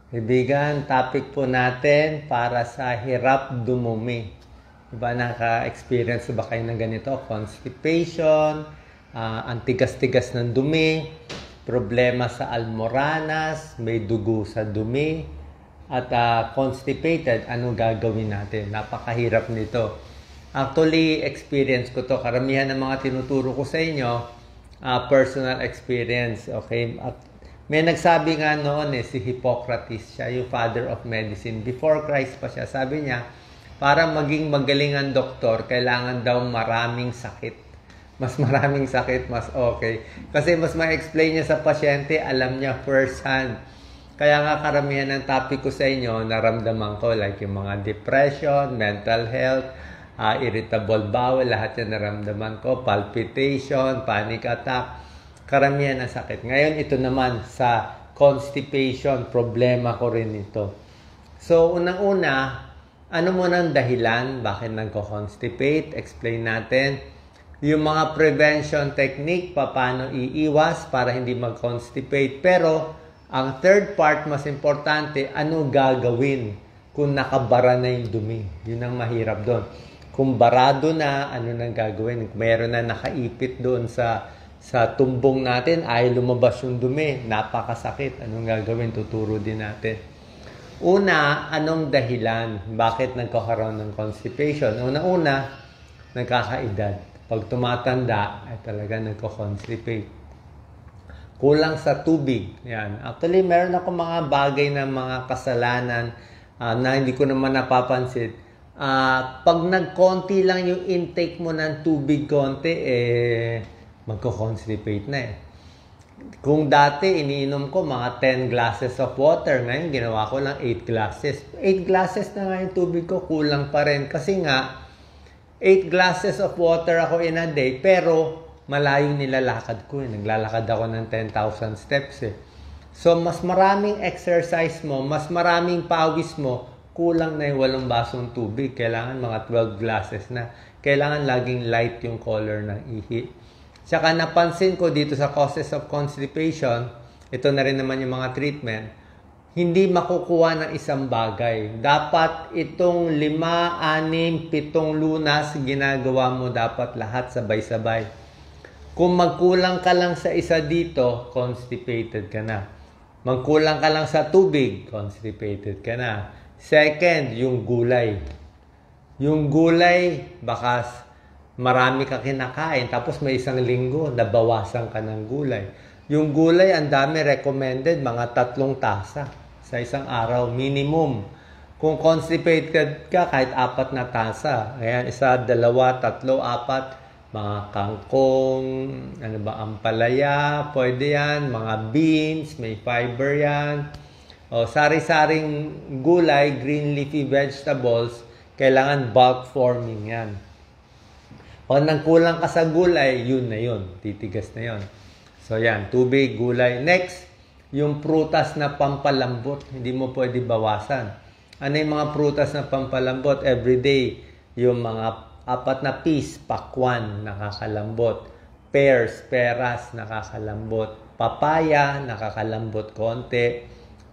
Kaibigan, topic po natin para sa hirap dumumi. Diba, naka-experience ba kayo ng ganito? Constipation, ang tigas-tigas ng dumi, problema sa almoranas, may dugo sa dumi, at constipated, anong gagawin natin? Napakahirap nito. Actually, experience ko to. Karamihan ng mga tinuturo ko sa inyo, personal experience, okay? At may nagsabi nga noon si Hippocrates, siya yung father of medicine. Before Christ pa siya, sabi niya, para maging magaling ang doktor, kailangan daw maraming sakit. Mas maraming sakit, mas okay. Kasi mas ma-explain niya sa pasyente, alam niya first hand. Kaya nga karamihan ng topic ko sa inyo, naramdaman ko, like yung mga depression, mental health, irritable bowel, lahat yan naramdaman ko, palpitation, panic attack, karamihan ng sakit. Ngayon, ito naman sa constipation, problema ko rin ito. So, unang-una, ano mo ng dahilan? Bakit nagko-constipate? Explain natin. Yung mga prevention technique, paano iiwas para hindi mag-constipate. Pero, ang third part, mas importante, ano gagawin kung nakabara na yung dumi? Yun ang mahirap doon. Kung barado na, ano nang gagawin? Meron na nakaipit doon sa tumbong natin, ay lumabas yung dumi, napakasakit. Anong gagawin? Tuturo din natin. Una, anong dahilan? Bakit nagkakaroon ng constipation? Una-una, nagkakaedad. Pag tumatanda, ay talaga nagko-constipate. Kulang sa tubig. Yan. Actually, meron ako mga bagay na mga kasalanan na hindi ko naman napapansin. Pag nagkonti lang yung intake mo ng tubig konti, magko-constipate na Kung dati iniinom ko mga 10 glasses of water, ngayon ginawa ko lang 8 glasses. 8 glasses na nga yung tubig ko, kulang pa rin. Kasi nga, 8 glasses of water ako in a day, pero malayong nilalakad ko. Naglalakad ako ng 10,000 steps So, mas maraming exercise mo, mas maraming pawis mo, kulang na yung 8 basong tubig. Kailangan mga 12 glasses na. Kailangan laging light yung color ng ihi. Tsaka napansin ko dito sa causes of constipation, ito na rin naman yung mga treatment, hindi makukuha ng isang bagay. Dapat itong 5, 6, 7 lunas, ginagawa mo dapat lahat sabay-sabay. Kung magkulang ka lang sa isa dito, constipated ka na. Magkulang ka lang sa tubig, constipated ka na. Second, yung gulay. Yung gulay, baka marami ka kinakain, tapos may isang linggo, nabawasan ka ng gulay. Yung gulay, ang dami recommended, mga 3 tasa sa isang araw, minimum. Kung constipated ka, kahit 4 na tasa. Ayan, 1, 2, 3, 4, mga kangkong, ampalaya, pwede yan, mga beans, may fiber yan. Sari-saring gulay, green leafy vegetables, kailangan bulk forming yan. Pag nagkulang ka sa gulay, yun na yun. Titigas na yun. So, yan. Tubig, gulay. Next, yung prutas na pampalambot. Hindi mo pwede bawasan. Ano yung mga prutas na pampalambot? Everyday, yung mga 4 na peas, pakwan, nakakalambot. Pears, peras, nakakalambot. Papaya, nakakalambot konti.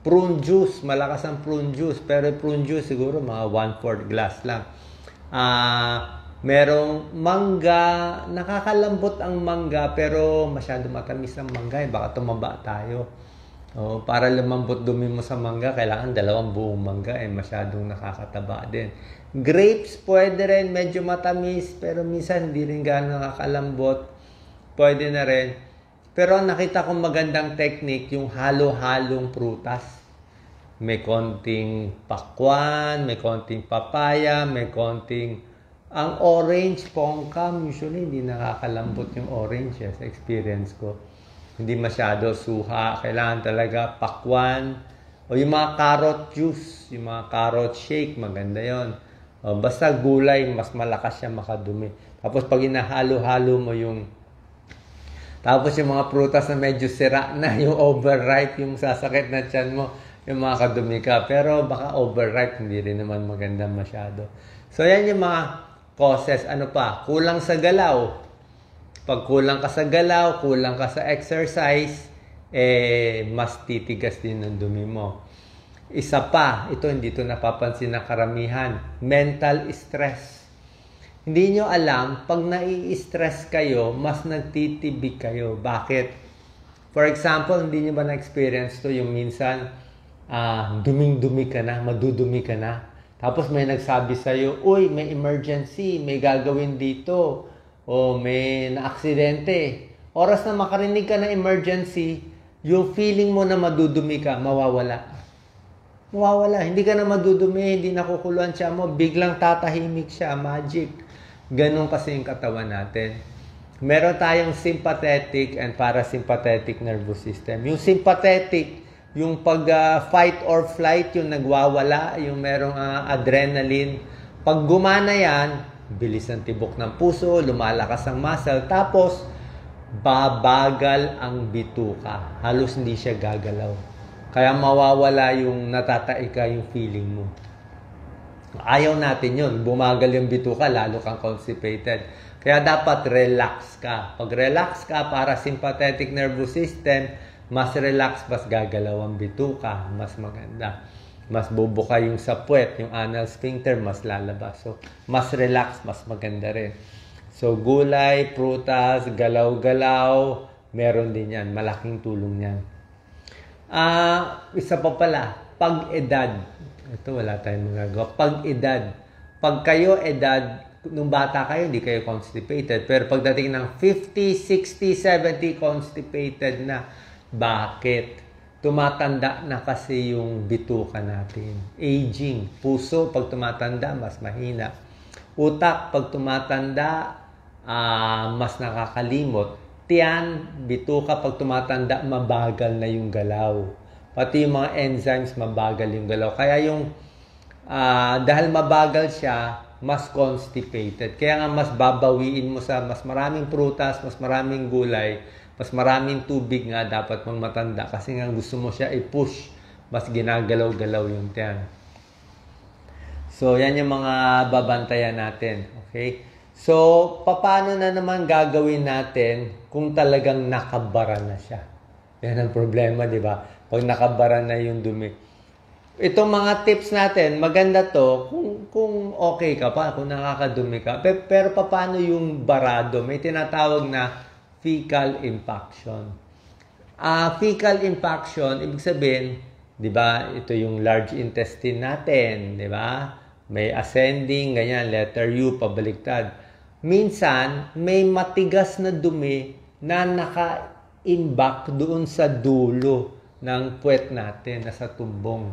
Prune juice, malakas ang prune juice. Pero prune juice, siguro mga 1/4 glass lang. Merong mangga, nakakalambot ang mangga pero masyado matamis ang mangga baka tumaba tayo. Para lumambot dumi mo sa mangga, kailangan 2 buong mangga masyadong nakakataba din. Grapes, pwede rin, medyo matamis pero minsan hindi rin gaano nakakalambot. Pwede na rin. Pero nakita kong magandang technique yung halo-halong prutas. May konting pakwan, may konting papaya, may konting ang orange, pongkam, usually hindi nakakalambot yung orange sa experience ko. Hindi masyado suha. Kailangan talaga pakwan. O yung mga carrot juice, yung mga carrot shake, maganda yon. Basta gulay, mas malakas siya makadumi. Tapos pag inahalo-halo mo yung mga prutas na medyo sira na, yung overripe, yung sasakit na tiyan mo, yung mga kadumi ka. Pero baka overripe, hindi rin naman maganda masyado. So yan yung mga causes. Ano pa? Kulang sa galaw. Pag kulang ka sa galaw, kulang ka sa exercise, mas titigas din ng dumi mo. Isa pa, ito hindi ito napapansin ng karamihan, mental stress. Hindi nyo alam, pag nai-stress kayo, mas nagtitibig kayo. Bakit? For example, hindi nyo ba na-experience to yung minsan, duming-dumi ka na, madudumi ka na. Tapos may nagsabi sa'yo, uy, may emergency, may gagawin dito, o may na-aksidente. Oras na makarinig ka ng emergency, yung feeling mo na madudumi ka, mawawala. Mawawala. Hindi ka na madudumi, hindi nakukuluan siya mo, biglang tatahimik siya, magic. Ganun kasi yung katawan natin. Meron tayong sympathetic and parasympathetic nervous system. Yung sympathetic, yung pag-fight or flight, yung nagwawala, yung merong adrenaline. Pag gumana yan, bilis ang tibok ng puso, lumalakas ang muscle, tapos babagal ang bituka. Halos hindi siya gagalaw. Kaya mawawala yung natataika yung feeling mo. Ayaw natin yun. Bumagal yung bituka, lalo kang constipated. Kaya dapat relax ka. Pag relax ka, para sympathetic nervous system, mas relax, mas gagalaw ang bituka. Mas maganda. Mas bubuka yung sapwet, yung anal sphincter, mas lalabas. So, mas relax, mas maganda rin. So, gulay, prutas, galaw-galaw, meron din yan. Malaking tulong yan. Isa pa pala, pag-edad. Ito, wala tayong magagawa. Pag-edad. Pag kayo edad, nung bata kayo, hindi kayo constipated. Pero pagdating ng 50, 60, 70, constipated na. Bakit? Tumatanda na kasi yung bituka natin. Aging. Puso, pag tumatanda, mas mahina. Utak, pag tumatanda, mas nakakalimot. Tiyan, bituka, pag tumatanda, mabagal na yung galaw. Pati yung mga enzymes, mabagal yung galaw. Kaya yung, dahil mabagal siya, mas constipated. Kaya nga mas babawiin mo sa mas maraming prutas, mas maraming gulay, mas maraming tubig nga dapat mong matanda. Kasi nga gusto mo siya i-push, mas ginagalaw-galaw yung tiyan. So, yan yung mga babantayan natin. Okay? So, paano na naman gagawin natin kung talagang nakabara na siya? Yan ang problema, di ba? Pag nakabara na yung dumi. Itong mga tips natin, maganda to kung okay ka pa, kung nakakadumi ka. Pero paano yung barado? May tinatawag na fecal impaction. Fecal impaction, ibig sabihin, di ba, ito yung large intestine natin, di ba? May ascending, ganyan, letter U, pabaliktad. Minsan, may matigas na dumi na naka-imbak doon sa dulo ng puwet natin, nasa tumbong.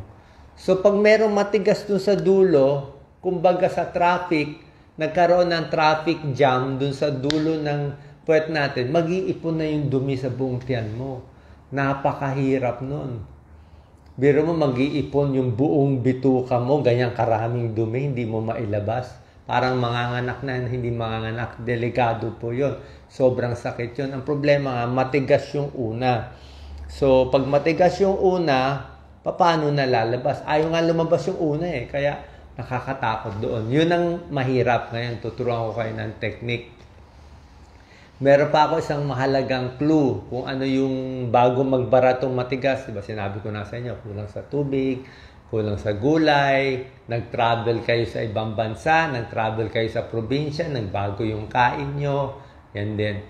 So, pag merong matigas doon sa dulo, kumbaga sa traffic, nagkaroon ng traffic jam doon sa dulo ng puwet natin, mag-iipon na yung dumi sa buong tiyan mo. Napakahirap nun. Biro mo, mag-iipon yung buong bituka mo, ganyang karaming dumi, hindi mo mailabas. Parang manganganak na, hindi manganganak. Delikado po yun. Sobrang sakit yun. Ang problema nga, matigas yung una. So, pag matigas yung una, paano na lalabas? Ayaw nga lumabas yung una eh. Kaya nakakatakot doon. Yun ang mahirap. Ngayon, tuturuan ko kayo ng technique. Meron pa ako isang mahalagang clue kung ano yung bago magbara tong matigas. Diba sinabi ko na sa inyo, kulang sa tubig, kulang sa gulay, nag-travel kayo sa ibang bansa, nag-travel kayo sa probinsya, nagbago yung kain nyo. Yan din.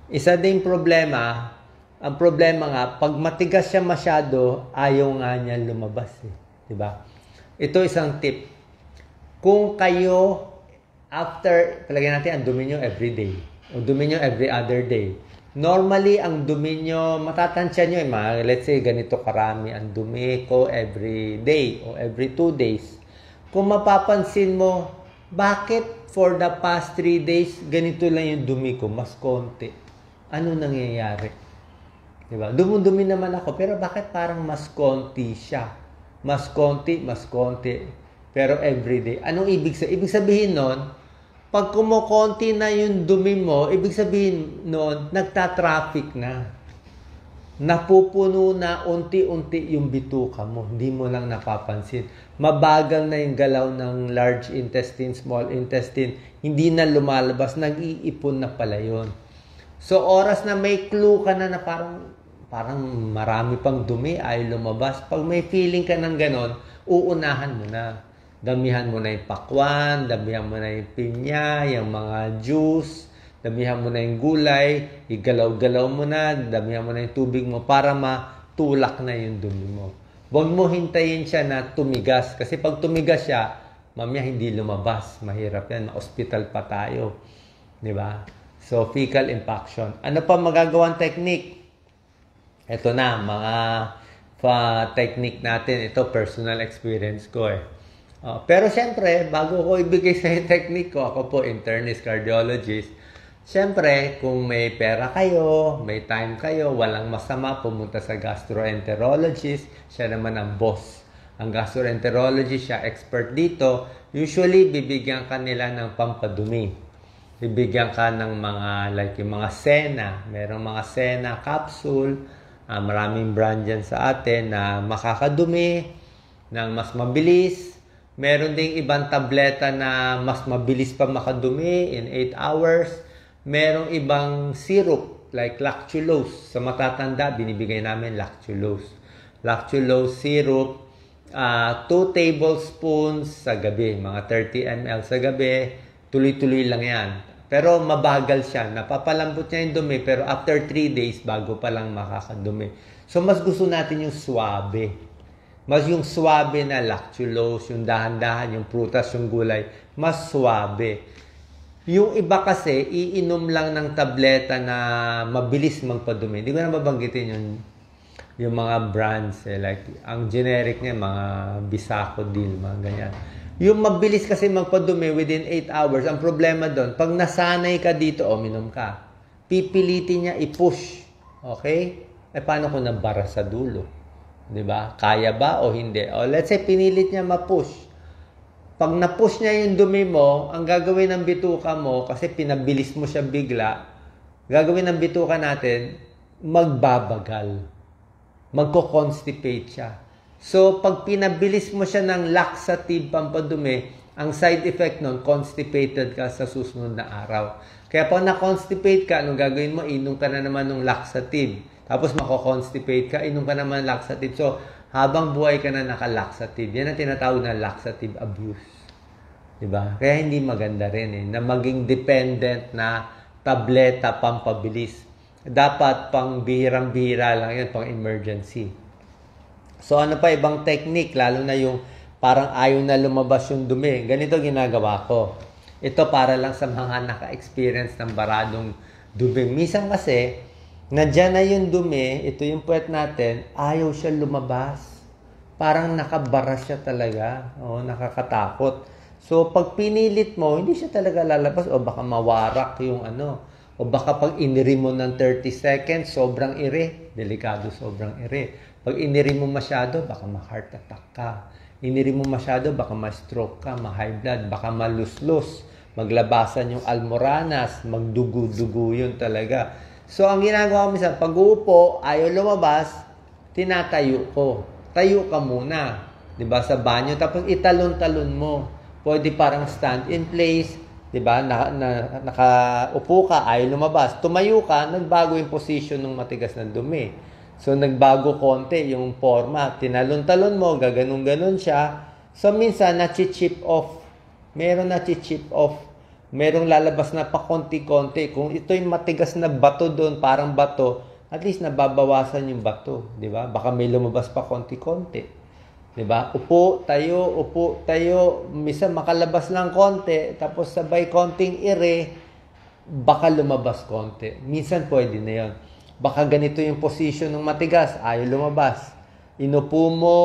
Isa ding problema, ang problema nga, pag matigas siya masyado, ayaw nga niya lumabas. Diba? Ito isang tip. Kung kayo, after, palagyan natin ang dumi nyo everyday, o dumi nyo every other day. Normally, ang dumi nyo, matatansya nyo, let's say, ganito karami ang dumi ko every day o every 2 days. Kung mapapansin mo, bakit for the past 3 days, ganito lang yung dumi ko, mas konti? Ano nangyayari? Diba? Dumudumi naman ako, pero bakit parang mas konti siya? Mas konti, mas konti. Pero everyday. Anong ibig sabihin? Ibig sabihin nun, pag kumukonti na yung dumi mo, ibig sabihin nun, nagta-traffic na. Napupuno na unti-unti yung bituka mo. Hindi mo lang napapansin. Mabagal na yung galaw ng large intestine, small intestine. Hindi na lumalabas. Nag-iipon na pala yun. So, oras na may clue ka na parang parang marami pang dumi, ay lumabas. Pag may feeling ka ng ganon, uunahan mo na. Damihan mo na yung pakwan, damihan mo na yung pinya, yung mga juice, damihan mo na yung gulay, igalaw-galaw mo na, damihan mo na yung tubig mo para matulak na yung dumi mo. Huwag mo hintayin siya na tumigas. Kasi pag tumigas siya, mamaya hindi lumabas. Mahirap yan. Ma-hospital pa tayo. Diba? So, fecal impaction. Ano pa magagawang technique? Ito na, mga technique natin. Ito, personal experience ko eh. Pero syempre, bago ko ibigay sa yung technique ko, ako po internist cardiologist, syempre, kung may pera kayo, may time kayo, walang masama, pumunta sa gastroenterologist, siya naman ang boss. Ang gastroenterologist, siya expert dito. Usually, bibigyan ka nila ng pampadumi. Bibigyan ka ng mga, like yung mga Sena. Merong mga Sena capsule. Maraming brand dyan sa atin na makakadumi ng mas mabilis. Meron ding ibang tableta na mas mabilis pa makadumi in 8 hours. Merong ibang syrup like lactulose. Sa matatanda, binibigay namin lactulose. Lactulose syrup, 2 tablespoons sa gabi. Mga 30 ml sa gabi. Tuloy-tuloy lang yan. Pero mabagal siya. Napapalambot niya yung dumi, pero after 3 days, bago pa lang makakadumi. So, mas gusto natin yung swabe. Mas yung swabe na lactulose, yung dahan-dahan, yung prutas, yung gulay, mas swabe. Yung iba kasi, iinom lang ng tableta na mabilis magpadumi. Hindi ko na mabanggitin yung mga brands. Like, ang generic niya, mga Bisacodil, mga ganyan. Yung mabilis kasi magpadumi within 8 hours, ang problema doon, pag nasanay ka dito, minom ka. Pipilitin niya i-push. Okay? Paano kung nabara sa dulo? Diba? Kaya ba o hindi? Let's say, pinilit niya ma-push. Pag na-push niya yung dumi mo, ang gagawin ng bituka mo, kasi pinabilis mo siya bigla, gagawin ng bituka natin, magbabagal. Magko-constipate siya. So, pag pinabilis mo siya ng laxative pampadumi, ang side effect nun, constipated ka sa susunod na araw. Kaya pag na-constipate ka, anong gagawin mo? Inom ka na naman ng laxative. Tapos mako-constipate ka, inom ka naman ng laxative. So, habang buhay ka na naka-laxative. Yan ang tinatawag na laxative abuse. Diba? Kaya hindi maganda rin na maging dependent na tableta pampabilis. Dapat pang bihirang-bihira lang yun, pang emergency. So, ano pa ibang technique, lalo na yung parang ayaw na lumabas yung dumi. Ganito ginagawa ko. Ito para lang sa mga naka-experience ng baradong dumi. Minsan kasi, nandiyan na yung dumi, ito yung puwet natin, ayaw siya lumabas. Parang nakabara siya talaga. Nakakatakot. So, pag pinilit mo, hindi siya talaga lalabas o baka mawarak yung o baka pag iniri mo ng 30 seconds, sobrang iri. Delikado, sobrang iri. Pag iniri mo masyado, baka ma-heart attack ka. Iniri mo masyado, baka ma-stroke ka, ma-high blood, baka maluslos, maglabasan yung almoranas, magdugo-dugo yun talaga. So, ang ginagawa ko minsan, pag uupo, ayaw lumabas, tinatayo ko. Tayo ka muna, diba, sa banyo, tapos italon-talon mo. Pwede parang stand in place, diba, nakaupo ka, ayaw lumabas. Tumayo ka, nagbago yung position ng matigas na dumi. So, nagbago konti yung forma. Tinalon-talon mo, gaganon-ganon siya. So, minsan, nachi-chip off. Meron nachi-chip off. Merong lalabas na pa konti-konti. Kung ito yung matigas na bato doon, parang bato, at least nababawasan yung bato. Diba? Baka may lumabas pa konti-konti. Diba? Upo, tayo. Minsan, makalabas lang konti. Tapos, sabay konting ire, baka lumabas konti. Minsan, pwede na yun. Baka ganito yung position ng matigas, ayaw lumabas. Inupo mo,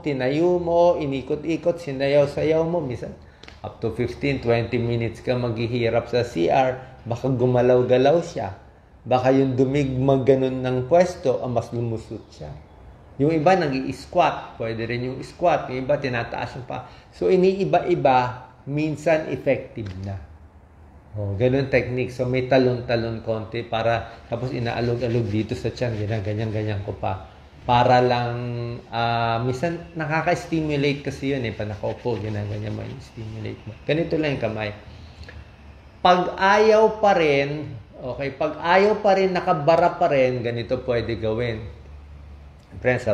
tinayo mo, inikot-ikot, sinayaw-sayaw mo. Minsan, up to 15-20 minutes ka maghihirap sa CR, baka gumalaw-galaw siya. Baka yung dumigmag ganun ng pwesto, mas lumusot siya. Yung iba nag-i-squat, pwede rin yung squat. Yung iba tinataas yung pa. So, iniiba-iba, minsan effective na. Ganun technique. So, may talon-talon konti para, tapos inaalog-alog dito sa tiyan, ganyan-ganyan ko pa. Para lang, minsan nakaka-stimulate kasi yun pa nakaupo, ganyan-ganyan mo, stimulate mo. Ganito lang yung kamay. Pag ayaw pa rin, Okay, pag ayaw pa rin, nakabara pa rin, ganito pwede gawin. Friends,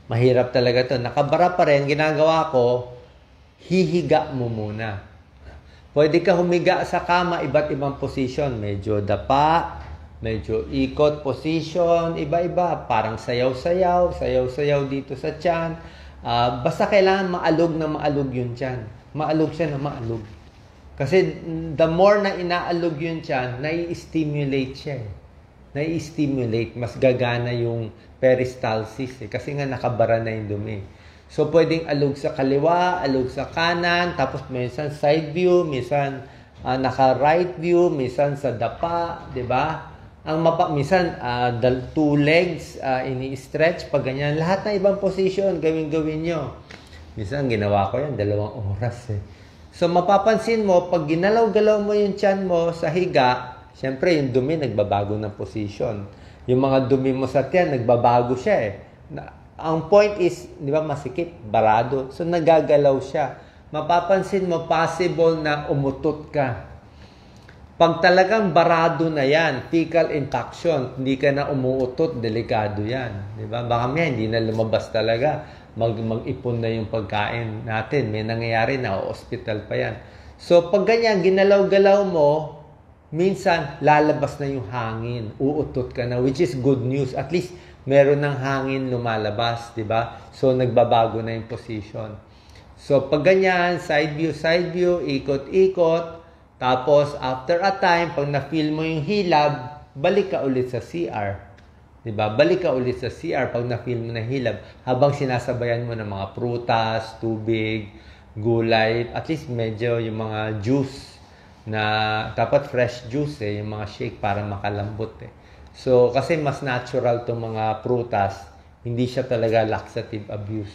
mahirap talaga to. Nakabara pa rin, ginagawa ko, hihiga mo muna. Pwede ka humiga sa kama, iba't ibang position. Medyo dapa, medyo ikot position, iba-iba. Parang sayaw-sayaw, sayaw-sayaw dito sa tiyan. Basta kailangan maalog yung tiyan. Maalog siya na maalog. Kasi the more na inaalog yung tiyan, nai-stimulate siya. Nai-stimulate. Mas gagana yung peristalsis. Kasi nga nakabara na yung dumi. So, pwedeng alog sa kaliwa, alog sa kanan, tapos minsan side view, minsan naka-right view, minsan sa dapa, di ba? Minsan, two legs, ini-stretch, pag ganyan. Lahat na ibang position, gawin nyo. Minsan, ginawa ko yan, 2 oras eh. So, mapapansin mo, pag ginalaw-galaw mo yung tiyan mo sa higa, syempre, yung dumi, nagbabago ng position. Yung mga dumi mo sa tiyan, nagbabago siya eh. Ang point is, di ba, masikip, barado. So, nagagalaw siya. Mapapansin mo, possible na umutot ka. Pag talagang barado na yan, fecal intaction, hindi ka na umuutot, delikado yan. Di ba? Baka hindi na lumabas talaga. Mag-ipon na yung pagkain natin. May nangyayari na, hospital pa yan. So, pag ganyan, ginalaw-galaw mo, minsan, lalabas na yung hangin. Uutot ka na, which is good news. At least, meron ng hangin lumalabas, di ba? So, nagbabago na yung position. So, pag ganyan, side view, ikot-ikot. Tapos, after a time, pag na-feel mo yung hilab, balik ka ulit sa CR. Di ba? Balik ka ulit sa CR pag na-feel mo na hilab. Habang sinasabayan mo ng mga prutas, tubig, gulay, at least medyo yung mga juice na dapat fresh juice yung mga shake para makalambot So, kasi mas natural itong mga prutas, hindi siya talaga laxative abuse.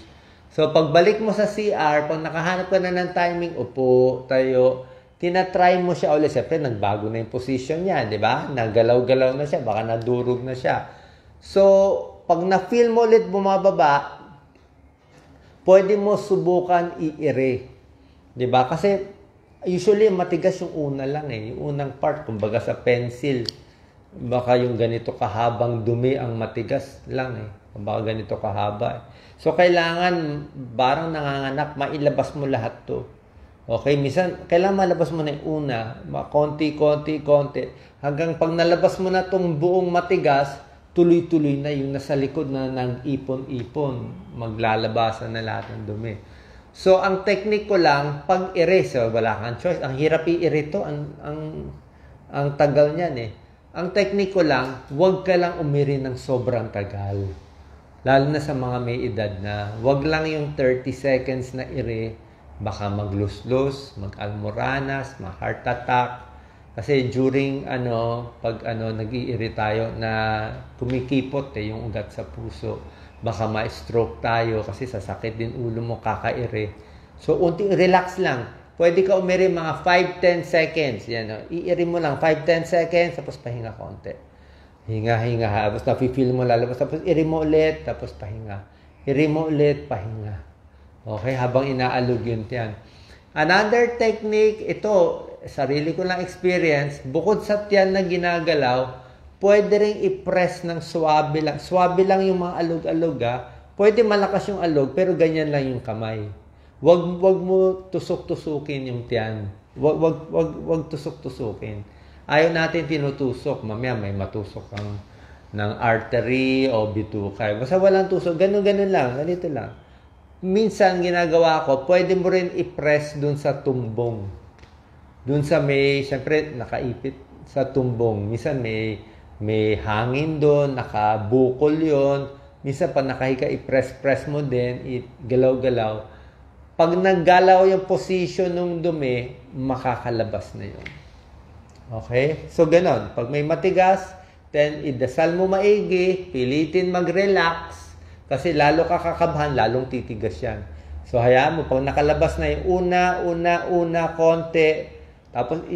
So, pagbalik mo sa CR, pag nakahanap ka na ng timing, upo, tayo, tinatry mo siya ulit. Siyempre, nagbago na yung position niya, di ba? Nagalaw-galaw na siya, baka nadurog na siya. So, pag na-feel mo ulit bumababa, pwede mo subukan i-ire. Di ba? Kasi, usually, matigas yung una lang Yung unang part, kumbaga sa pencil, baka yung ganito kahabang dumi ang matigas lang Baka ganito kahaba So, kailangan, barang nanganganak, mailabas mo lahat to. Okay? Minsan, kailangan malabas mo na yung una. Konti. Hanggang pag nalabas mo na tong buong matigas, tuloy-tuloy na yung nasa likod na nag-ipon-ipon. Maglalabasan na lahat ng dumi. So, ang technique ko lang, pag erase, wala kang choice. Ang hirap i-erase to. Ang tagal niyan Ang technique ko lang, huwag ka lang umiri ng sobrang tagal. Lalo na sa mga may edad na, huwag lang yung 30 seconds na ire, baka magluslos, mag-almoranas, ma-heart attack. Kasi during pag nag-i-ire tayo na kumikipot yung ugat sa puso, baka ma-stroke tayo kasi sasakit din ulo mo kaka-ire. So, unting relax lang. Pwede ka umiri mga 5-10 seconds. I-iri mo lang 5-10 seconds, tapos pahinga konti. Hinga. Tapos nafe-feel mo lalabas. Tapos iri mo ulit, tapos pahinga. Iri mo ulit, pahinga. Okay, habang inaalog yun yan. Another technique, ito, sarili ko lang experience, bukod sa tiyan na ginagalaw, pwede rin i-press ng swabe lang. Swabe lang yung mga alog-alog Pwede malakas yung alog, pero ganyan lang yung kamay. Wag mo tusok-tusukin yung tiyan. Wag tusok-tusukin. Ayaw natin tinutusok. Mamaya may matusok kang ng artery o bituka. Basta walang tusok. Ganun lang. Ganito lang. Minsan ginagawa ko, pwede mo rin i-press dun sa tumbong. Dun sa syempre nakaipit sa tumbong. Minsan may hangin dun, nakabukol yon. Minsan pa nakahiga, i-press mo din, galaw-galaw. Pag naggalaw yung position ng dumi, makakalabas na yun. Okay? So, ganon. Pag may matigas, then idasal mo maigi, pilitin mag-relax, kasi lalo ka kakabahan, lalong titigas yan. So, hayaan mo, pag nakalabas na yung una, konti, tapos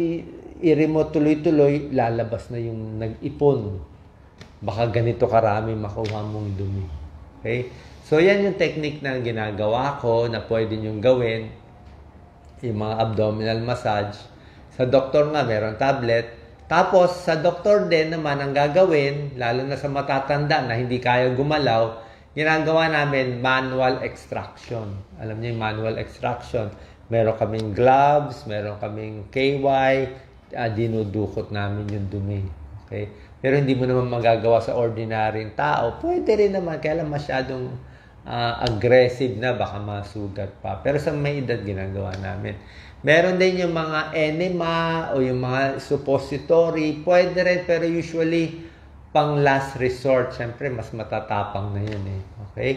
iri mo tuloy-tuloy, lalabas na yung nag-ipon. Baka ganito karami makuha mong dumi. Okay? So, yan yung technique na ginagawa ko na pwede nyong gawin. Yung mga abdominal massage. Sa doktor nga, meron tablet. Tapos, sa doktor din naman, ang gagawin, lalo na sa matatanda na hindi kaya gumalaw, ginagawa namin manual extraction. Alam niyo yung manual extraction. Meron kaming gloves, meron kaming KY, dinudukot namin yung dumi. Okay? Pero hindi mo naman magagawa sa ordinaryong tao. Pwede rin naman, kaya lang masyadong aggressive na, baka masugat pa. Pero sa may edad, ginagawa namin. Meron din yung mga enema o yung mga suppository. Pwede rin, pero usually, pang last resort. Siyempre, mas matatapang na yun eh. Okay?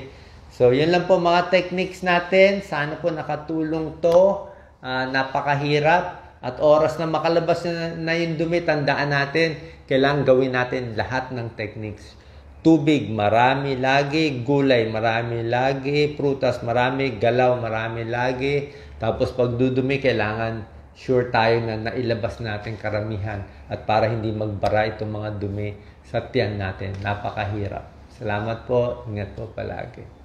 So, yun lang po mga techniques natin. Sana po nakatulong to. Napakahirap. At oras na makalabas na yung dumi, tandaan natin, kailangan gawin natin lahat ng techniques. Tubig, marami lagi. Gulay, marami lagi. Prutas, marami. Galaw, marami lagi. Tapos pag dudumi, kailangan sure tayo na nailabas natin karamihan. At para hindi magbara itong mga dumi sa tiyan natin. Napakahirap. Salamat po. Ingat po palagi.